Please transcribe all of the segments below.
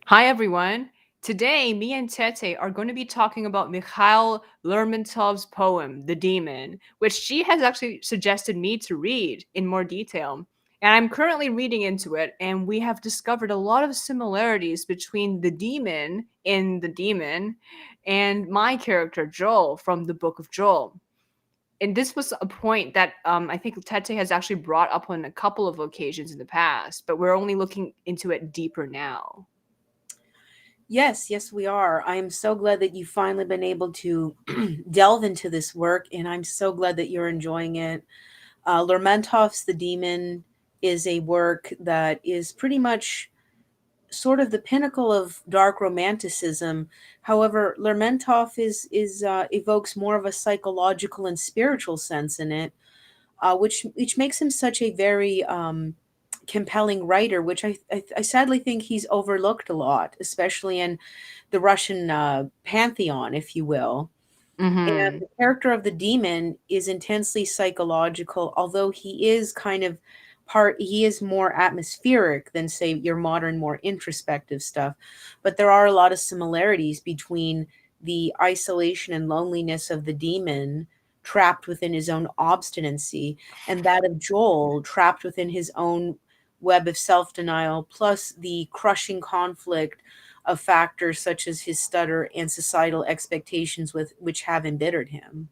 Hi, everyone. Today, me and Tete are going to be talking about Mikhail Lermontov's poem, The Demon, which she has actually suggested me to read in more detail. And I'm currently reading into it, and we have discovered a lot of similarities between the demon in The Demon and my character, Joel, from the Book of Joel. And this was a point that I think Tete has actually brought up on a couple of occasions in the past, but we're only looking into it deeper now. Yes, we are. I am so glad that you've finally been able to delve into this work, and I'm so glad that you're enjoying it. Lermontov's The Demon is a work that is pretty much sort of the pinnacle of dark romanticism. However, Lermontov is evokes more of a psychological and spiritual sense in it, which makes him such a very compelling writer, which I sadly think he's overlooked a lot, especially in the Russian pantheon, if you will. And Hmm. the character of the demon is intensely psychological, although he is kind of he is more atmospheric than, say, your modern, more introspective stuff. But there are a lot of similarities between the isolation and loneliness of the demon trapped within his own obstinacy and that of Joel trapped within his own web of self denial, plus the crushing conflict of factors such as his stutter and societal expectations with which have embittered him.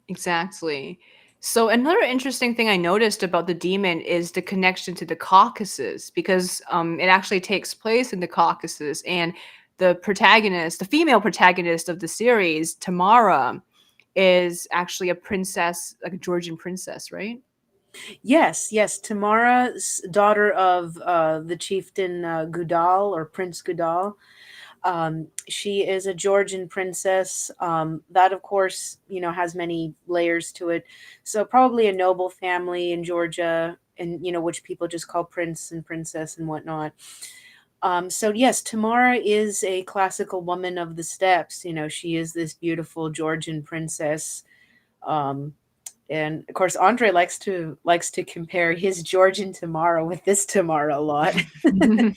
Exactly. So another interesting thing I noticed about the demon is the connection to the Caucasus because it actually takes place in the Caucasus, and the protagonist, the female protagonist of the series, Tamara, is actually a princess, like a Georgian princess, right? Yes, Tamara, daughter of the chieftain Gudal or Prince Gudal. She is a Georgian princess. That, of course, has many layers to it. So probably a noble family in Georgia, and which people just call prince and princess and whatnot. So yes, Tamara is a classical woman of the steppes. She is this beautiful Georgian princess. Um, and of course, Andre likes to compare his Georgian Tamara with this Tamara a lot. And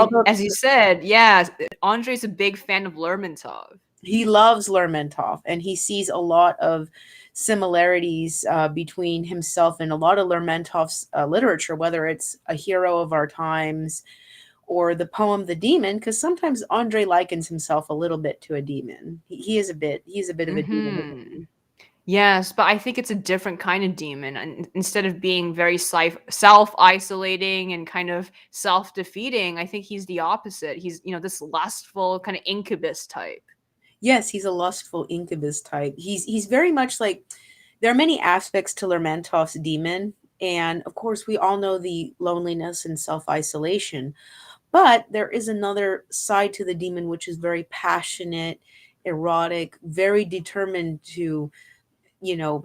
Although as you said, yeah, Andre's a big fan of Lermontov. he loves Lermontov, and he sees a lot of similarities between himself and a lot of Lermontov's literature, whether it's A Hero of Our Times or the poem The Demon, because sometimes Andre likens himself a little bit to a demon. He's a bit of a demon, isn't Hmm. he? Yes, but I think it's a different kind of demon. And instead of being very self-isolating and kind of self-defeating, I think he's the opposite. He's, this lustful kind of incubus type. Yes, he's a lustful incubus type. He's very much like there are many aspects to Lermontov's demon, and of course we all know the loneliness and self-isolation. But there is another side to the demon which is very passionate, erotic, very determined to,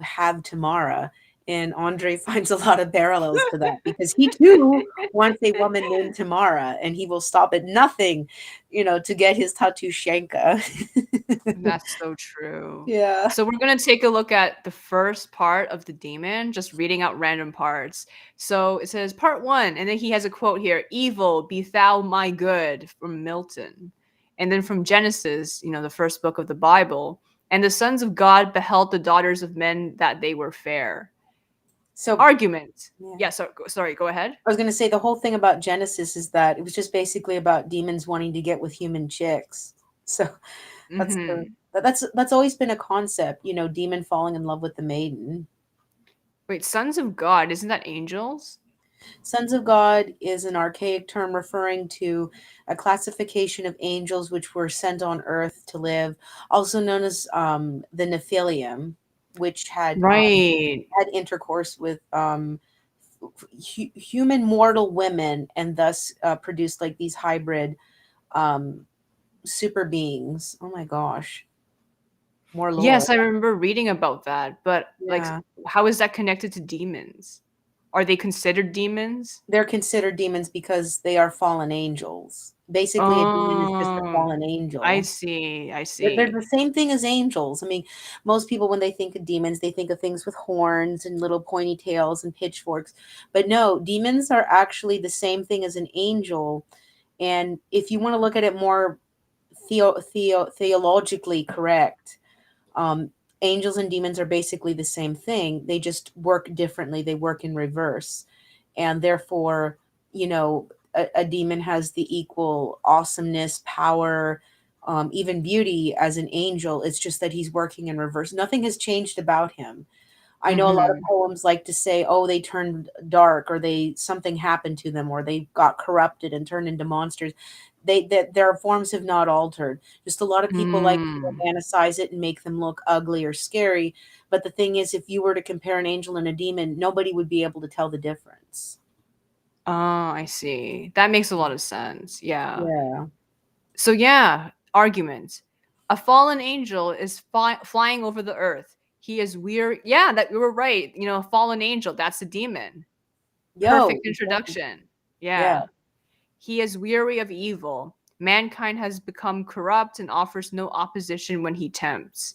have Tamara. And Andre finds a lot of parallels to that because he too wants a woman named Tamara and he will stop at nothing, to get his tatushenka. That's so true. Yeah. So we're going to take a look at the first part of the demon, just reading out random parts. So it says part 1, and then he has a quote here, "Evil, be thou my good," from Milton. And then from Genesis, the first book of the Bible, "And the sons of God beheld the daughters of men that they were fair." So, Argument. yeah. Yeah, sorry, go ahead. I was going to say the whole thing about Genesis is that it was just basically about demons wanting to get with human chicks. So that's the Mhm. that's always been a concept, demon falling in love with the maiden. Wait, sons of God, isn't that angels? Sons of God is an archaic term referring to a classification of angels which were sent on earth to live, also known as the Nephilim, which Right. had intercourse with human mortal women and thus produced like these hybrid um, super beings. Oh my gosh. more lore. Yes, I remember reading about that, but like, Yeah. how is that connected to demons? Are they considered demons? They're considered demons because they are fallen angels. Basically, a demon is just a Oh, fallen I angel. see. I They're see. the same thing as angels. I mean, most people, when they think of demons, they think of things with horns and little pointy tails and pitchforks. But no, demons are actually the same thing as an angel. And if you want to look at it more theologically correct, um, angels and demons are basically the same thing. They just work differently. They work in reverse, and therefore, a demon has the equal awesomeness, power, even beauty as an angel. It's just that he's working in reverse. Nothing has changed about him. I know a lot of Mhm. poems like to say, "Oh, they turned dark, or they something happened to them, or they got corrupted and turned into monsters." They that their forms have not altered. Just a lot of people like to Mm. romanticize it and make them look ugly or scary. But the thing is, if you were to compare an angel and a demon, nobody would be able to tell the difference. Oh, I see. That makes a lot of sense. Yeah. Yeah. So yeah, argument. A fallen angel is flying over the earth. He is weird. Yeah, that you were right. A fallen angel, that's a demon. Yo. Perfect introduction. Yeah. Yeah. He is weary of evil. Mankind has become corrupt and offers no opposition when he tempts.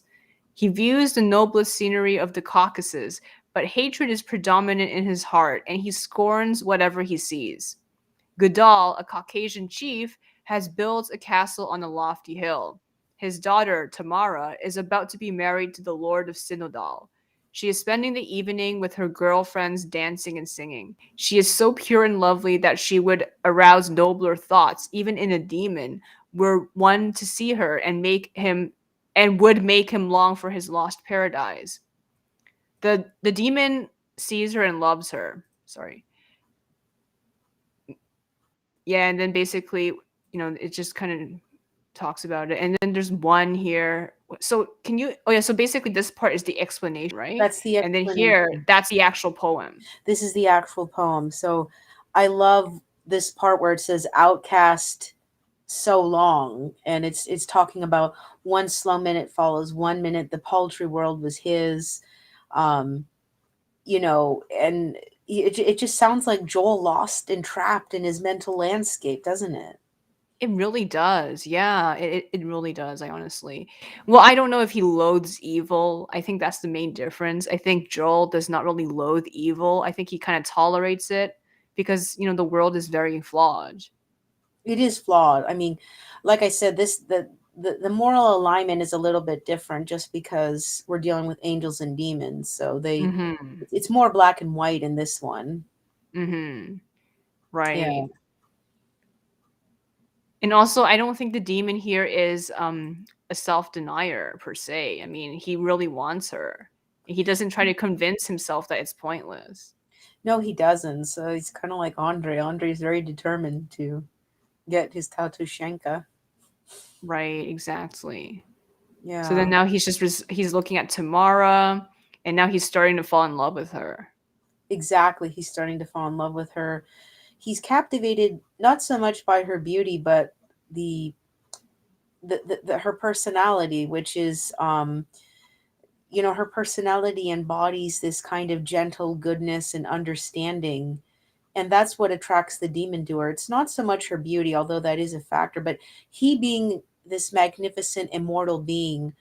He views the noblest scenery of the Caucasus, but hatred is predominant in his heart, and he scorns whatever he sees. Goodall, a Caucasian chief, has built a castle on a lofty hill. His daughter, Tamara, is about to be married to the Lord of Sinodal. She is spending the evening with her girlfriends dancing and singing. She is so pure and lovely that she would arouse nobler thoughts, even in a demon, were one to see her and would make him long for his lost paradise. The demon sees her and loves her. Sorry. Yeah, and then basically, it just kind of talks about it. And then there's one here. So can you? Oh yeah. So basically, this part is the explanation, right? That's the And then here, explanation. that's the actual poem. This is the actual poem. So I love this part where it says outcast so long, and it's talking about one slow minute follows 1 minute, the paltry world was his. um and it just sounds like Joel lost and trapped in his mental landscape, doesn't it? It really does. Yeah, it really does. I honestly, well, I don't know if he loathes evil. I think that's the main difference. I think Joel does not really loathe evil. I think he kind of tolerates it because the world is very flawed. It is flawed. I mean, like I said, the moral alignment is a little bit different just because we're dealing with angels and demons, so they Mm-hmm. it's more black and white in this one. Mm-hmm. Yeah. Right. And also, I don't think the demon here is a self-denier per se. I mean, he really wants her. He doesn't try to convince himself that it's pointless. No, he doesn't. So he's kind of like Andre. Andre's very determined to get his Tatushenka. Right, exactly. So then Yeah, now he's looking at Tamara, and now he's starting to fall in love with her. exactly. He's starting to fall in love with her. He's captivated not so much by her beauty, but the her personality, which is her personality embodies this kind of gentle goodness and understanding, and that's what attracts the demon to her. It's not so much her beauty, although that is a factor, but he, being this magnificent immortal being,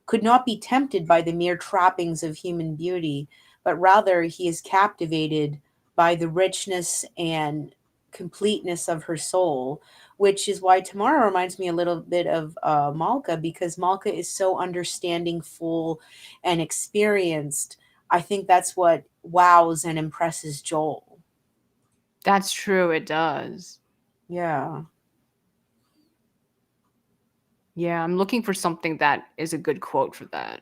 could not be tempted by the mere trappings of human beauty, but rather he is captivated by the richness and completeness of her soul, which is why Tamara reminds me a little bit of Malka, because Malka is so understanding, full, and experienced. I think that's what wows and impresses Joel. That's true, it does. Yeah. Yeah, I'm looking for something that is a good quote for that.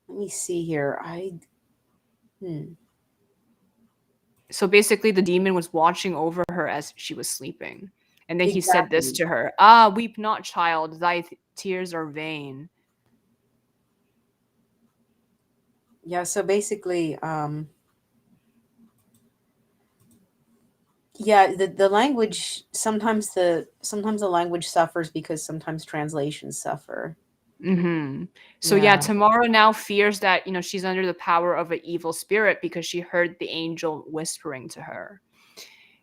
Let me see here. Hmm. So basically, the demon was watching over her as she was sleeping. And then he said this Exactly. to her: Ah, weep not, child, thy tears are vain. Yeah, so basically, yeah, the language, sometimes the language suffers because sometimes translations suffer. Mhm. So yeah, Yeah, Tamara now fears that, she's under the power of an evil spirit because she heard the angel whispering to her.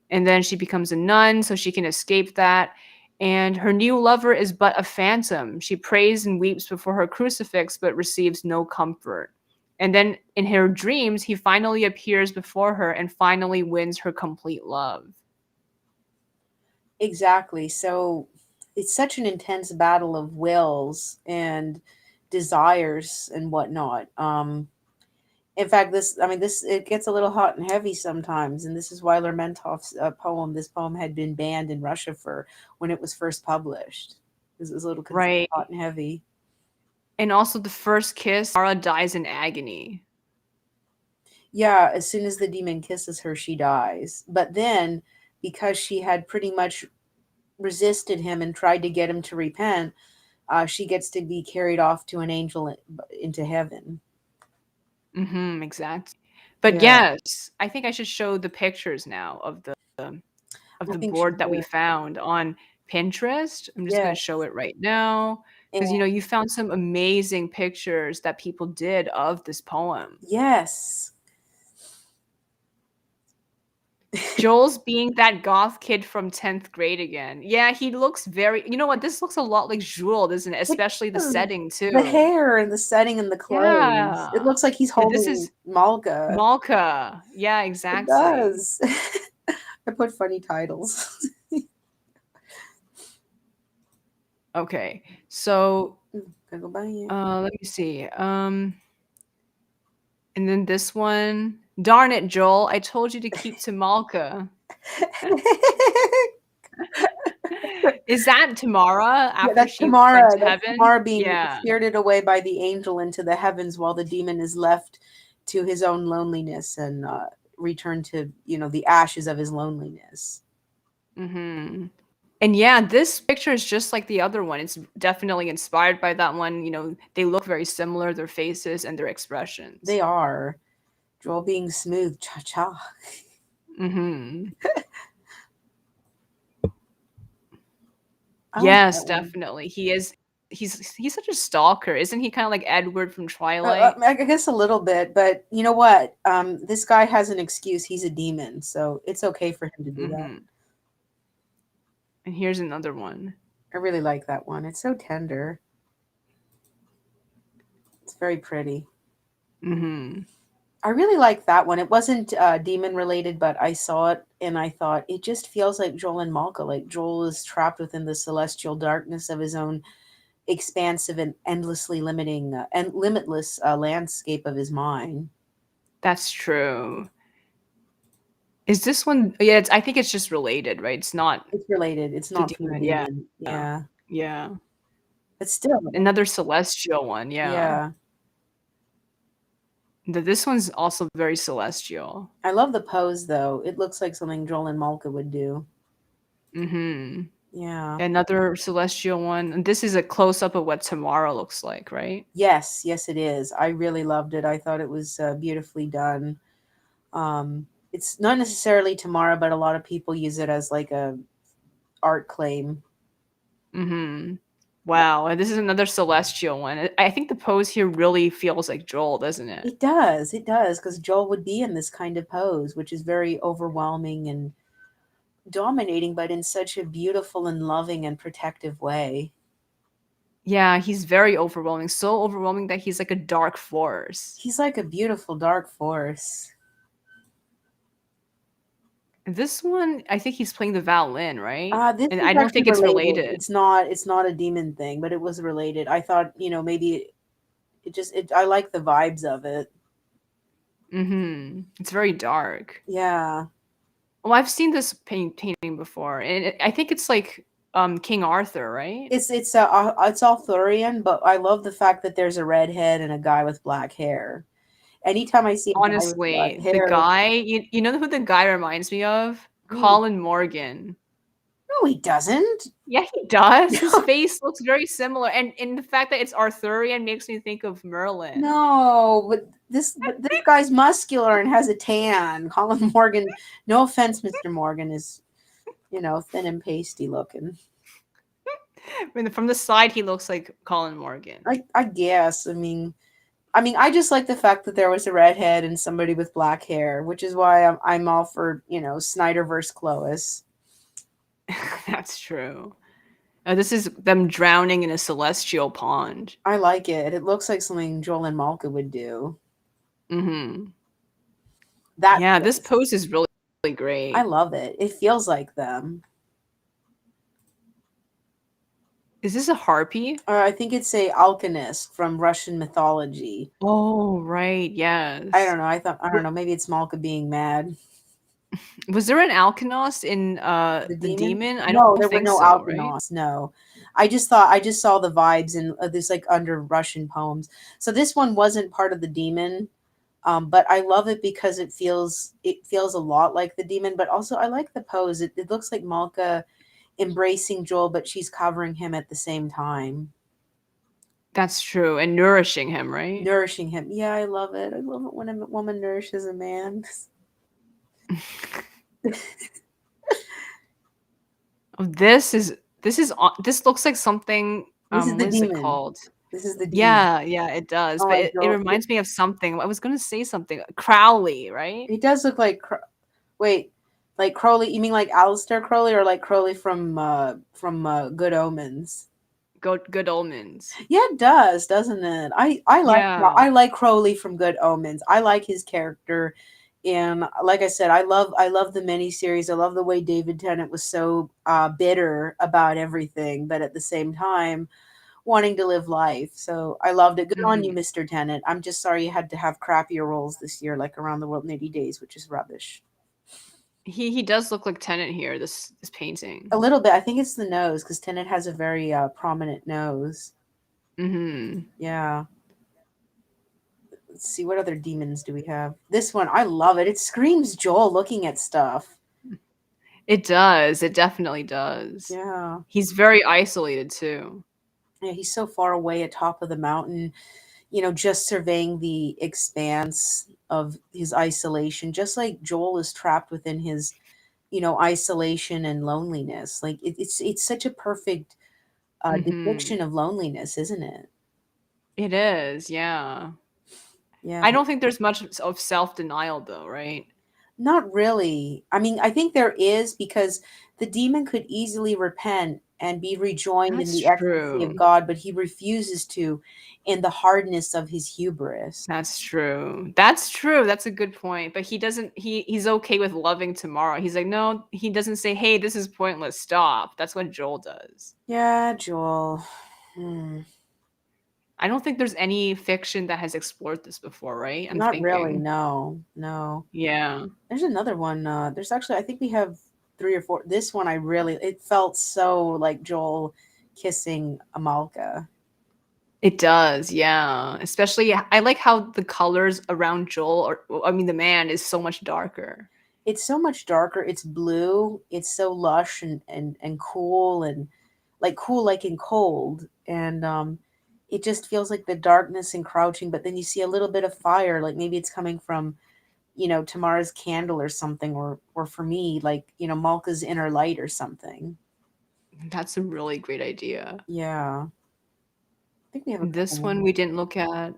And then she becomes a nun so she can escape that. And her new lover is but a phantom. She prays and weeps before her crucifix but receives no comfort. And then in her dreams, he finally appears before her and finally wins her complete love. exactly. So it's such an intense battle of wills and desires and whatnot. In fact, this it gets a little hot and heavy sometimes, and this is why Lermontov's this poem had been banned in Russia for when it was first published. This is a little considered Right. hot and heavy. And also the first kiss, Mara dies in agony. Yeah, as soon as the demon kisses her, she dies. But then, because she had pretty much resisted him and tried to get him to repent, she gets to be carried off to an angel into heaven. Exactly. But Yeah, yes, I think I should show the pictures now of I the think she board that we should. found on Pinterest. I'm just going to show Yes. it right now And because you found some amazing pictures that people did of this poem. yes. Joel's being that goth kid from 10th grade again. Yeah, he looks very, you know what? This looks a lot like Jules, doesn't it? It Especially the does. setting The too. hair and the setting and the clothes. It Yeah. looks like he's Yeah, this holding is Malka. Malka. Yeah, It exactly. does. I put funny titles. Okay. So, Gotta go buy it. let me see. And then this one. Darn it, Joel. I told you to keep to Malka. Is that Tamara Yeah, after that's she went Tamara. to That's heaven? Tamara being Yeah. spirited away by the angel into the heavens while the demon is left to his own loneliness and return to, the ashes of his loneliness. Mm-hmm. And yeah, this picture is just like the other one. It's definitely inspired by that one. They look very similar, their faces and their expressions. They are. Joel being smooth. Cha cha. Mm-hmm. I like Yes, that one. definitely. He's such a stalker. Isn't he kind of like Edward from Twilight? I guess a little bit, but you know what? This guy has an excuse. He's a demon, so it's okay for him to do that. Mm-hmm. And here's another one. I really like that one. It's so tender. It's very pretty. Mm-hmm. I really like that one. It wasn't demon related, but I saw it and I thought it just feels like Joel and Malka. Like Joel is trapped within the celestial darkness of his own expansive and endlessly limiting and limitless landscape of his mind. That's true. Is this one? Yeah, I think it's just related, right? It's not It's related. It's the not from the demon. Yeah, demon. Yeah, yeah. but still, Another celestial one. Yeah. yeah. This one's also very celestial. I love the pose though. It looks like something Joel and Malka would do. Mm-hmm. Yeah. Another celestial one. And this is a close up of what Tamara looks like, right? Yes, yes, it is. I really loved it. I thought it was beautifully done. It's not necessarily Tamara, but a lot of people use it as like a art claim. Mm-hmm. Wow. And this is another celestial one. I think the pose here really feels like Joel, doesn't it? It does, because Joel would be in this kind of pose, which is very overwhelming and dominating, but in such a beautiful and loving and protective way. Yeah, he's very overwhelming. So overwhelming that he's like a dark force. He's like a beautiful dark force. This one, I think he's playing the violin, right? This And is I don't actually think it's related. related. It's not a demon thing, but it was related. I thought, maybe I like the vibes of it. Mm-hmm. It's very dark. Yeah. Well, I've seen this painting before, and I think it's like King Arthur, right? It's Arthurian, but I love the fact that there's a redhead and a guy with black hair. Anytime I see a guy with black Honestly, the hair, guy, you know who the guy reminds me of? who? Colin Morgan. No, he doesn't. Yeah, he does. His face looks very similar, and the fact that it's Arthurian makes me think of Merlin. No, but this guy's muscular and has a tan. Colin Morgan, no offense, Mr. Morgan, is thin and pasty looking. I mean, from the side, he looks like Colin Morgan. I guess. I just like the fact that there was a redhead and somebody with black hair, which is why I'm all for Snyder versus Chloe. That's true. This is them drowning in a celestial pond. I like it. It looks like something Joel and Malka would do. Hmm. That Yeah, this feels. pose is really I great. love it. It feels like them. Is this a harpy? I think it's a alchemist from Russian mythology. Oh, right. I Yes. don't know. I don't know. Maybe it's Malka being mad. Was there an alkenost in The the demon? demon? I No, don't there were think no so, right? alkenosts. No, I just saw the vibes in this like under Russian poems. So this one wasn't part of the demon, but I love it because it feels a lot like the demon. But also I like the pose. It looks like Malka embracing Joel, but she's covering him at the same time, That's true. And nourishing him, right? nourishing him. Yeah, I love it. I love it when a woman nourishes a man. Oh, this looks like something. This is the What is it demon. called? This is the demon. Yeah, yeah, it does. Oh, But like it Joel. reminds me of something. I was gonna say something. Crowley, right? It does look like wait, like Crowley. You mean like Alistair Crowley or like Crowley from Good Omens? Good omens. Yeah, it does, doesn't it? Yeah. I like Crowley from Good Omens. I like his character, and like I said, I love the miniseries. I love the way David Tennant was so bitter about everything, but at the same time wanting to live life. So I loved it. Good on you, Hmm. Mr. Tennant. I'm just sorry you had to have crappier roles this year, like Around the World in 80 Days, which is rubbish. He does look like Tennant here. This A painting. little bit. I think it's the nose because Tenet has a very prominent nose. Hmm. Yeah. Let's see, what other demons do we have? This one, I love it. It screams Joel looking at stuff. It does. It definitely does. Yeah. He's very isolated too. Yeah, he's so far away atop of the mountain, just surveying the expanse of his isolation, just like Joel is trapped within his, isolation and loneliness. Like it's such a perfect Hmm. depiction of loneliness, isn't it? It is. Yeah. Yeah. I don't think there's much of self denial though, right? Not really. I think there is because the demon could easily repent and be rejoined in That's the ecstasy of true. God, but he refuses to in the hardness of his hubris. That's true. That's true. That's a good point. But he doesn't he's okay with loving tomorrow. He's like, no, he doesn't say, "Hey, this is pointless. Stop." That's what Joel does. Yeah, Joel. Hmm. I don't think there's any fiction that has explored this before, right? I'm Not really. thinking. No, no. Yeah. There's another one. There's actually, I think we have three or four. This one, it felt so like Joel kissing Amalka. It does. Yeah. Especially I like how the colors around Joel or I mean the man is so much darker. It's so much darker. It's blue. It's so lush and cool and like cool like in cold. And it just feels like the darkness encroaching, but then you see a little bit of fire, like maybe it's coming from, Tamara's candle or something, or for me, like, Malka's inner light or something. That's a really great idea. Yeah. I think we have a couple This one more. we didn't look at.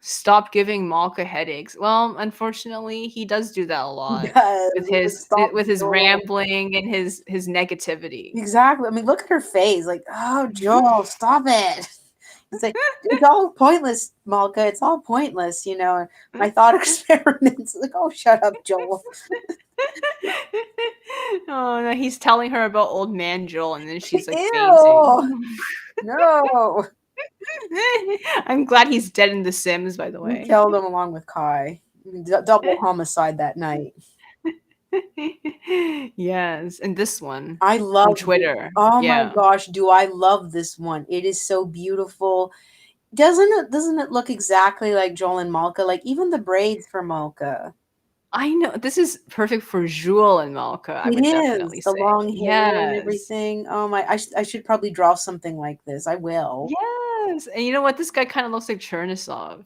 Stop giving Malka headaches. Well, unfortunately, he does do that a He lot does. Like, stop with his Joel. rambling and his negativity. Exactly. Look at her face. Like, oh, Joel, stop it. It's like it's all pointless, Malka. It's all pointless, My thought experiments. Like, oh, shut up, Joel. Oh no, he's telling her about old man Joel, and then she's like fainting. Ew. No. I'm glad he's dead in The Sims, by the We way. killed him along with Kai. Double homicide that night. Yes, and this one I from love this. Twitter. Oh my Yeah, gosh, do I love this one. It is so beautiful. Doesn't it look exactly like Joel and Malka? Like even the braids for Malka. I know this is perfect for Jewel and Malka. I It would is definitely the say long hair and yes, everything. Oh my, I should probably draw something like this. I will. yes. And you know what? This guy kind of looks like Chernisov.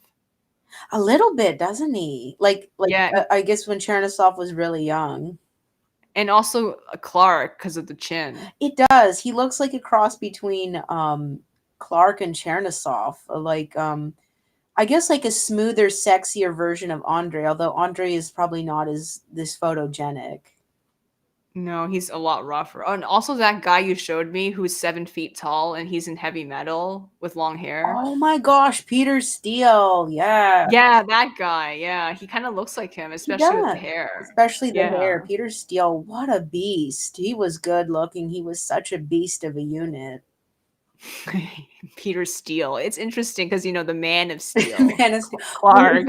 A little bit, doesn't he? Like Yeah, I guess when Chernisov was really young. And also Clark because of the chin. It does. He looks like a cross between Clark and Chernosov. I guess like a smoother, sexier version of Andre, although Andre is probably not as this photogenic. No, he's a lot rougher. Oh, and also that guy you showed me who's 7 feet tall and he's in heavy metal with long hair. Oh my gosh, Peter Steele. Yeah. Yeah, that guy. Yeah, he kind of looks like him, He especially with the does. hair. Especially the Yeah. hair. Peter Steele, what a beast. He was good looking. He was such a beast of a unit. Peter Steele. It's interesting because the Man of Steel, Man of Steel. Clark.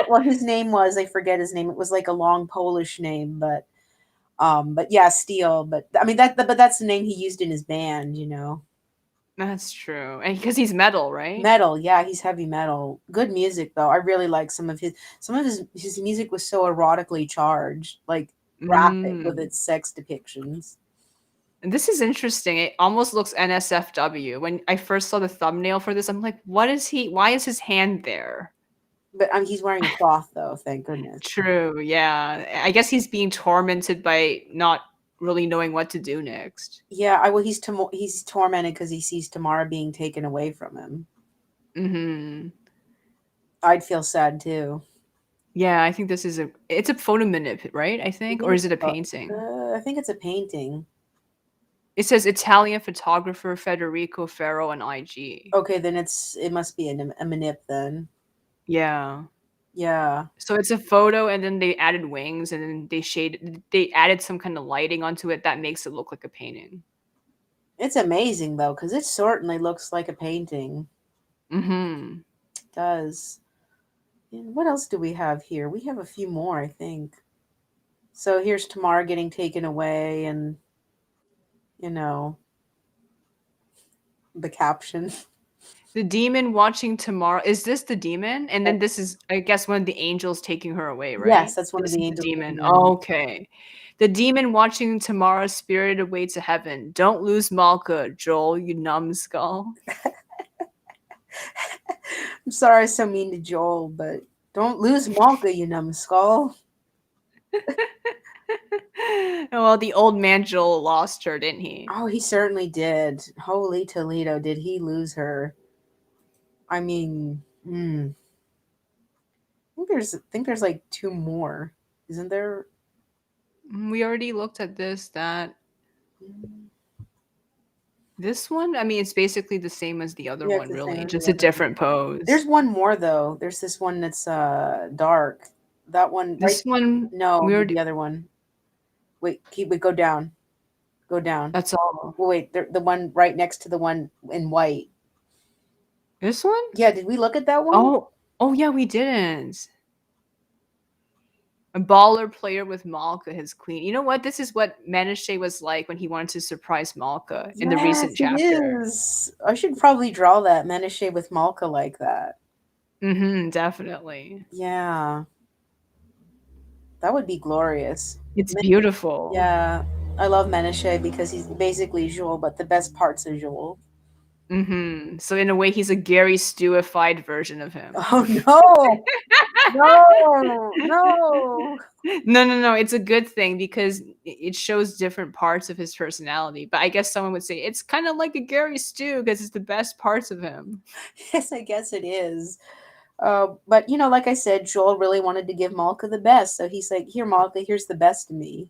What his name was, I forget his name. It was like a long Polish name, but yeah, Steele. But I mean but that's the name he used in his band, you know. That's true, and because he's metal, right? Metal, yeah, he's heavy metal. Good music though. I really like some of his music was so erotically charged, like graphic with Mm. its sex depictions. And this is interesting. It almost looks NSFW. When I first saw the thumbnail for this, I'm like, what is he? Why is his hand there? But he's wearing a cloth though, thank goodness. True, yeah. I guess he's being tormented by not really knowing what to do next. Yeah, I well he's tormented because he sees Tamara being taken away from him. Hmm. I'd feel sad too. Yeah, I think this is it's a photo manip, right? I I think, think or it's is it a painting? I think it's a painting. It says Italian photographer Federico Ferro and IG. Okay, then it must be a manip then. Yeah. Yeah. So it's a photo, and then they added wings, and then they added some kind of lighting onto it that makes it look like a painting. It's amazing though, because it certainly looks like a painting. Hmm. It does. And what else do we have here? We have a few more, I think. So here's Tamara getting taken away, and you know the caption. The demon watching Tamara. Is this the demon? And then this is, I guess, one of the angels taking her away, Yes, right? that's one of This the is the angels demon. taking her away. Okay. The demon watching Tamara's spirited away to heaven. Don't lose Malka, Joel, you numbskull. I'm sorry I was so mean to Joel, but don't lose Malka, you numbskull. Well, the old man Joel lost her, didn't he? Oh, he certainly did. Holy Toledo, did he lose her? I mean, I think there's like two more, isn't there? We already looked at that. Mm, This one, I mean, it's basically the same as the other Yeah, it's one, the same really, as just the a other one. different pose. There's one more though. There's this one that's dark. That one right This one, no, we already, the other one. Wait, go down. Go down. that's all. Wait, the one right next to the one in white. This one? Yeah, did we look at that one? Oh, oh yeah, we didn't. A baller player with Malka, his queen. You know what? This is what Menashe was like when he wanted to surprise Malka in the recent Yes, it chapter. is. I should probably draw that Menashe with Malka like that. Mm-hmm, definitely. Yeah, that would be glorious. It's Men- beautiful. Yeah, I love Menashe because he's basically Joel, but the best parts of Joel. Mm-hmm. So in a way, he's a Gary Stewified version of him. Oh no, no, no. No, no, no. It's a good thing because it shows different parts of his personality. But I guess someone would say it's kind of like a Gary Stew because it's the best parts of him. Yes, I guess it is. But like I said, Joel really wanted to give Malka the best, so he's like, "Here, Malka, here's the best of me."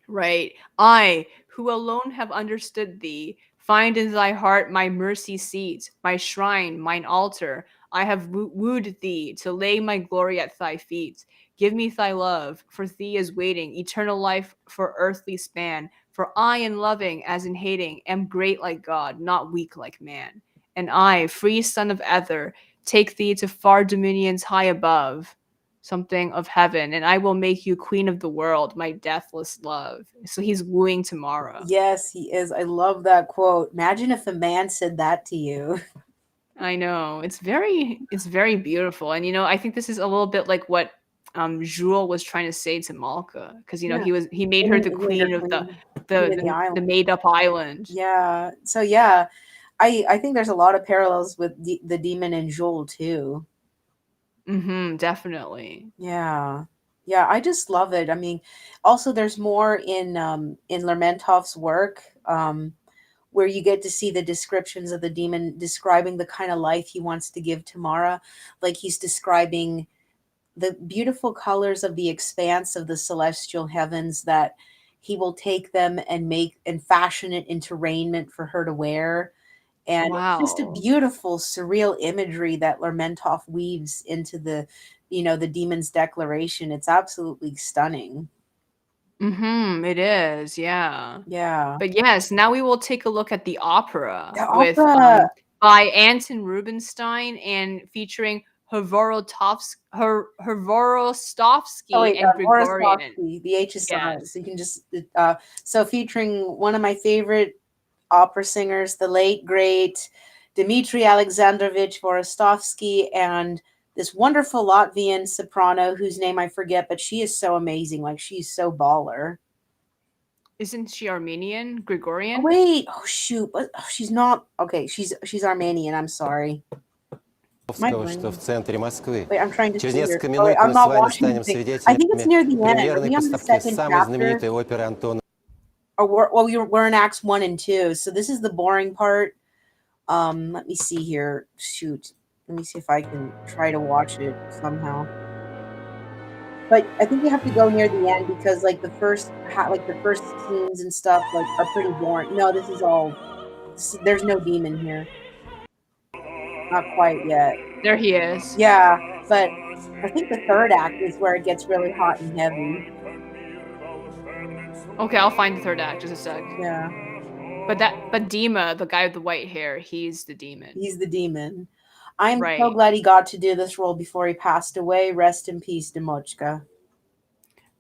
Right. I, who alone have understood thee, find in thy heart my mercy seat, my shrine, mine altar. I have wooed thee to lay my glory at thy feet. Give me thy love, for thee is waiting eternal life for earthly span. For I, in loving as in hating, am great like God, not weak like man. And I, free son of Ether, take thee to far dominions high above something of heaven, and I will make you queen of the world, my deathless love. So he's wooing Tamara. Yes, he is. I love that quote. Imagine if a man said that to you. I know. It's very beautiful. And I think this is a little bit like what Jules was trying to say to Malka. Because Yeah, he made her the he made her queen of the queen, queen of the the, the island. made up island. Yeah. So yeah, I think there's a lot of parallels with the demon and Joel too. Mm-hmm, definitely. Yeah. Yeah, I just love it. I mean, also there's more in Lermontov's work, where you get to see the descriptions of the demon describing the kind of life he wants to give Tamara. Like he's describing the beautiful colors of the expanse of the celestial heavens, that he will take them and make and fashion it into raiment for her to wear. And it's just a Wow. beautiful surreal imagery that Lermontov weaves into the demon's declaration. It's absolutely stunning. Mhm, it is, yeah. Yeah. But yes, now we will take a look at the opera The with, opera. by Anton Rubinstein and featuring Oh Hvorostovsky wait, and Gregorian. Vorostovsky. The H is silent, Yes. so you can just so featuring one of my favorite opera singers, the late great Dmitry Alexandrovich Vorostovsky, and this wonderful Latvian soprano whose name I forget, but she is so amazing. Like she's so baller. Isn't she Armenian? Oh Gregorian? wait, oh shoot, but oh, she's not okay. She's Armenian. I'm sorry. My Что в brain. центре Москвы. Wait, I'm trying to Через see here. несколько Oh wait, минут I'm мы с not вами watching the станем thing. I think it's свидетелями near the end. Are премьерной we on the постановки second самой chapter? знаменитой оперы Антона. Or we're in Acts 1 and 2. So this is the boring part. Let me see here. Shoot. Let me see if I can try to watch it somehow. But I think you have to go near the end because like like the first scenes and stuff like are pretty boring. No, this is all. There's no demon here. Not quite yet. There he is. Yeah, but I think the third act is where it gets really hot and heavy. Okay, I'll find the third act, just a sec. Yeah, But Dima, the guy with the white hair, he's the demon. he's the demon. I'm so Right. glad he got to do this role before he passed away. Rest in peace, Demochka.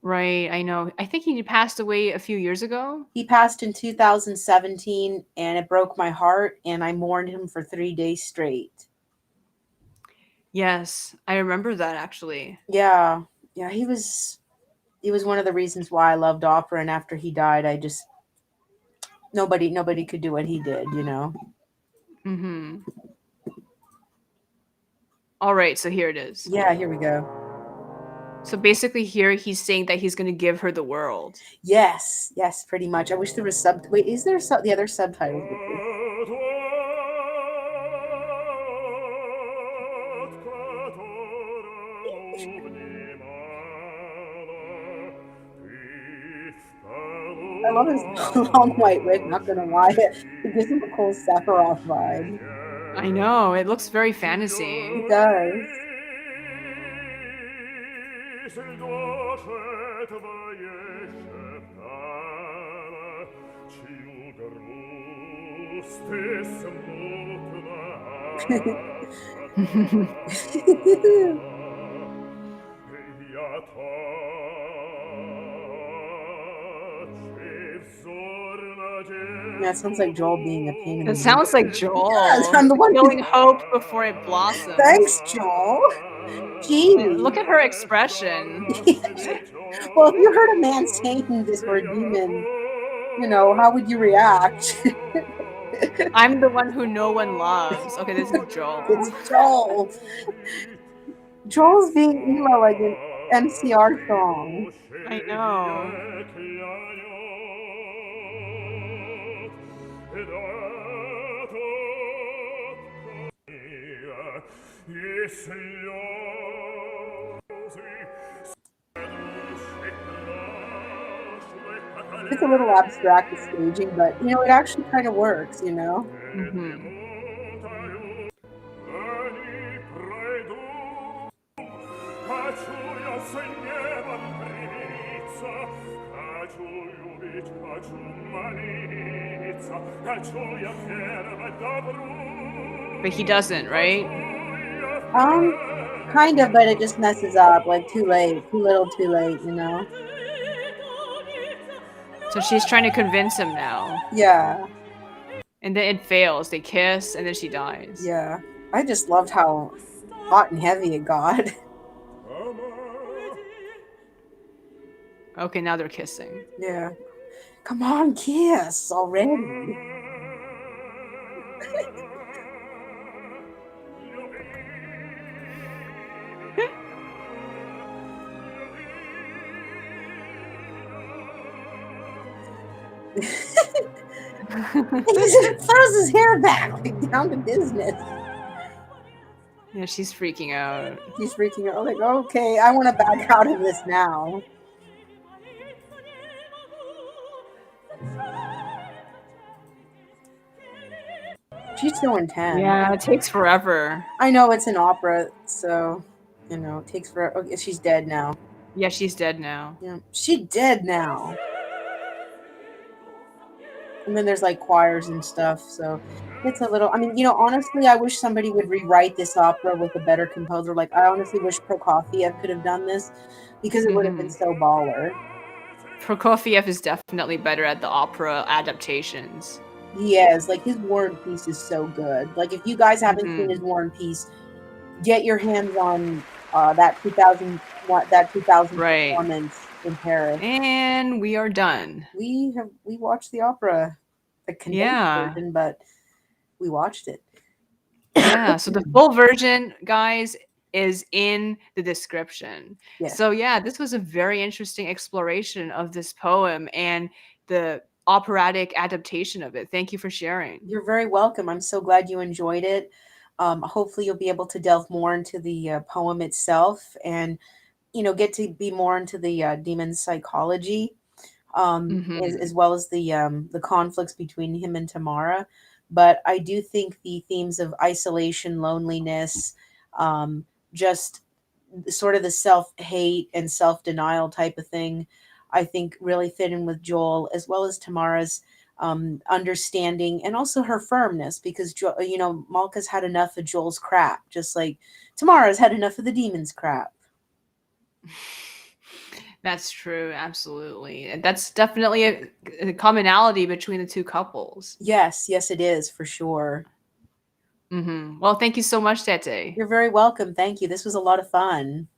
Right, I know. I think he passed away a few years ago. He passed in 2017, and it broke my heart, and I mourned him for 3 days straight. Yes, I remember that actually. Yeah, yeah, he was one of the reasons why I loved opera, and after he died, I just nobody could do what he did, you know. Mhm. Alright, so here it is. Yeah, here we go. So basically here he's saying that he's gonna give her the world. Yes, yes, pretty much. I wish there was wait, is there the other subtitles with this? I love his long white wig, not gonna lie. It gives him a cool Sephiroth vibe. I know, it looks very fantasy. It does. Yeah, it sounds like Joel being a pain in It the neck. sounds like Yes, Joel. I'm the one Killing who's hope before it blossoms. thanks, Joel. Gee. Look at her expression. Well, if you heard a man saying this or a demon, how would you react? I'm the one who no one loves. Okay, this is Joel. It's Joel. Joel's being emo like an MCR song. I know. It's a little abstract, the staging, but it actually kind of works. Mhm. But he doesn't, right? Um, kind of, but it just messes up. Like too late, too little, too late. So she's trying to convince him now. Yeah, And then it fails. They kiss and then she dies. yeah. I just loved how hot and heavy it got. Okay, now they're kissing. Yeah. Come on, kiss already. He throws his hair back, like down to business. Yeah, she's freaking out. He's freaking out, like, okay, I want to back out of this now. She's so intense. Yeah, it takes forever. I know it's an opera, so it takes forever. Okay, she's dead now. Yeah, she's dead now. Yeah, she dead now. And then there's like choirs and stuff, so it's a little. I mean, honestly, I wish somebody would rewrite this opera with a better composer. Like, I honestly wish Prokofiev could have done this because it would have been Hmm. so baller. Prokofiev is definitely better at the opera adaptations. He is, like, his War and Peace is so good. Like, if you guys haven't seen his Hmm. War and Peace, get your hands on that 2000 Right. performance in Paris. And we are done. We watched the opera, the condensed Yeah. version, but we watched it. Yeah. So the full version, guys, is in the description. Yes. So yeah, this was a very interesting exploration of this poem and the operatic adaptation of it. Thank you for sharing. You're very welcome. I'm so glad you enjoyed it. Hopefully, you'll be able to delve more into the poem itself, and get to be more into the demon's psychology, as Hmm. well as the conflicts between him and Tamara. But I do think the themes of isolation, loneliness, um, just sort of the self hate and self denial type of thing, I think really fit in with Joel, as well as Tamara's understanding and also her firmness, because Malka's had enough of Joel's crap, just like Tamara's had enough of the demon's crap. That's true, absolutely. And that's definitely a commonality between the two couples. Yes, yes, it is for sure. Well, thank you so much, Tete. You're very welcome. Thank you. This was a lot of fun.